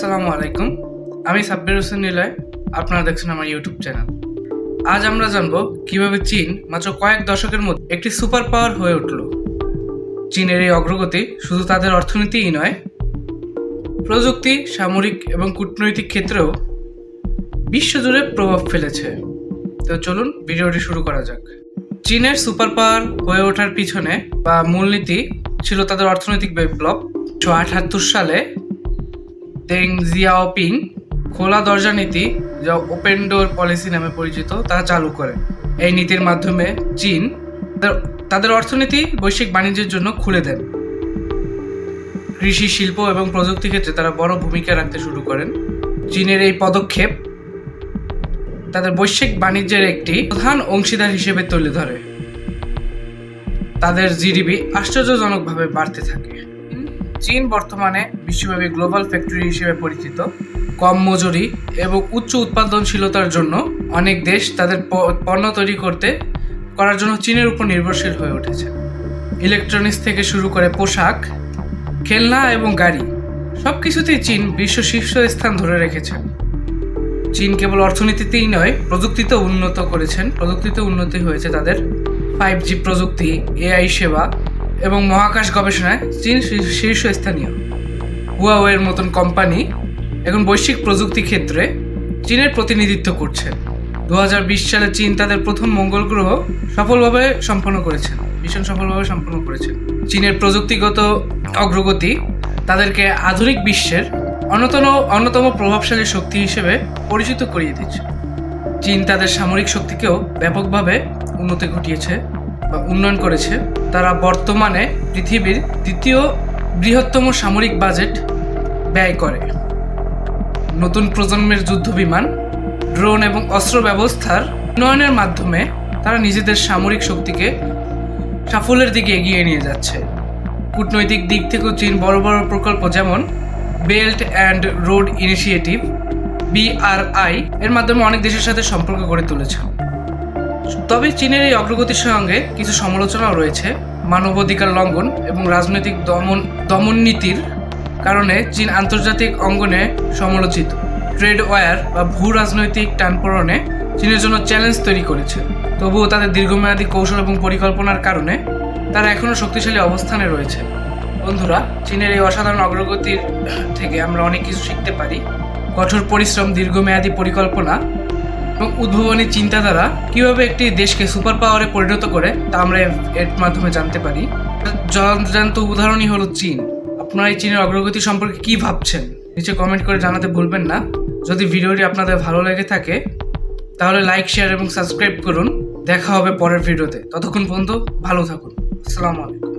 আসসালামু আলাইকুম, আমি সাব্বির হোসেন নিলয়। আপনারা দেখছেন আমার ইউটিউব চ্যানেল। আজ আমরা জানবো কিভাবে চীন মাত্র কয়েক দশকের মধ্যে একটি সুপার পাওয়ার হয়ে উঠল। চীনের এই অগ্রগতি শুধু তাদের অর্থনীতিই নয়, প্রযুক্তি, সামরিক এবং কূটনৈতিক ক্ষেত্রেও বিশ্বজুড়ে প্রভাব ফেলেছে। তো চলুন ভিডিওটি শুরু করা যাক। চীনের সুপার পাওয়ার হয়ে ওঠার পিছনে বা মূলনীতি ছিল তাদের অর্থনৈতিক বিপ্লব। 1978 সালে দেং জিয়াওপিং খোলা দরজা নীতি, যা ওপেন ডোর পলিসি নামে পরিচিত, তা চালু করে। এই নীতির মাধ্যমে চীন তাদের অর্থনীতি বৈশ্বিক বাণিজ্যের জন্য খুলে দেন। কৃষি, শিল্প এবং প্রযুক্তি ক্ষেত্রে তারা বড় ভূমিকা রাখতে শুরু করেন। চীনের এই পদক্ষেপ তাদের বৈশ্বিক বাণিজ্যের একটি প্রধান অংশীদার হিসেবে তুলে ধরে। তাদের জিডিপি আশ্চর্যজনকভাবে বাড়তে থাকে। চীন বর্তমানে বিশ্বব্যাপী গ্লোবাল ফ্যাক্টরি হিসেবে পরিচিত। কম মজুরি এবং উচ্চ উৎপাদনশীলতার জন্য অনেক দেশ তাদের পণ্য তৈরি করার জন্য চীনের উপর নির্ভরশীল হয়ে উঠেছে। ইলেকট্রনিক্স থেকে শুরু করে পোশাক, খেলনা এবং গাড়ি, সব কিছুতেই চীন বিশ্ব শীর্ষ স্থান ধরে রেখেছে। চীন কেবল অর্থনীতিতেই নয়, প্রযুক্তিতেও উন্নতি হয়েছে তাদের। 5G প্রযুক্তি, AI সেবা এবং মহাকাশ গবেষণায় চীন শীর্ষস্থানীয়। হুয়াওয়ের মতন কোম্পানি এখন বৈশ্বিক প্রযুক্তি ক্ষেত্রে চীনের প্রতিনিধিত্ব করছে। 2020 সালে চীন তাদের প্রথম মঙ্গল গ্রহ মিশন সফলভাবে সম্পন্ন করেছে। চীনের প্রযুক্তিগত অগ্রগতি তাদেরকে আধুনিক বিশ্বের অন্যতম প্রভাবশালী শক্তি হিসেবে পরিচিত করিয়ে দিচ্ছে। চীন তাদের সামরিক শক্তিকেও ব্যাপকভাবে উন্নয়ন করেছে। তারা বর্তমানে পৃথিবীর দ্বিতীয় বৃহত্তম সামরিক বাজেট ব্যয় করে। নতুন প্রজন্মের যুদ্ধবিমান, ড্রোন এবং অস্ত্র ব্যবস্থার উন্নয়নের মাধ্যমে তারা নিজেদের সামরিক শক্তিকে সাফল্যের দিকে এগিয়ে নিয়ে যাচ্ছে। কূটনৈতিক দিক থেকেও চীন বড় বড় প্রকল্প, যেমন belt and road initiative BRI এর মাধ্যমে অনেক দেশের সাথে সম্পর্ক গড়ে তুলেছে। তবে চীনের এই অগ্রগতির সঙ্গে কিছু সমালোচনাও রয়েছে। মানবাধিকার লঙ্ঘন এবং রাজনৈতিক দমন নীতির কারণে চীন আন্তর্জাতিক অঙ্গনে সমালোচিত। ট্রেড ওয়ার বা ভূ রাজনৈতিক টানপোড়েনে চীনের জন্য চ্যালেঞ্জ তৈরি করেছে। তবুও তাদের দীর্ঘমেয়াদী কৌশল এবং পরিকল্পনার কারণে তারা এখনও শক্তিশালী অবস্থানে রয়েছে। বন্ধুরা, চীনের এই অসাধারণ অগ্রগতির থেকে আমরা অনেক কিছু শিখতে পারি। কঠোর পরিশ্রম, দীর্ঘমেয়াদী পরিকল্পনা এবং উদ্ভাবনী চিন্তাধারা কিভাবে একটি দেশকে সুপার পাওয়ারে পরিণত করে, তা আমরা এর মাধ্যমে জানতে পারি। জলজান্ত উদাহরণই হলো চীন। আপনারা এই চীনের অগ্রগতি সম্পর্কে কি ভাবছেন নিচে কমেন্ট করে জানাতে ভুলবেন না। যদি ভিডিওটি আপনাদের ভালো লেগে থাকে তাহলে লাইক, শেয়ার এবং সাবস্ক্রাইব করুন। দেখা হবে পরের ভিডিওতে। ততক্ষণ পর্যন্ত ভালো থাকুন। আসসালামু আলাইকুম।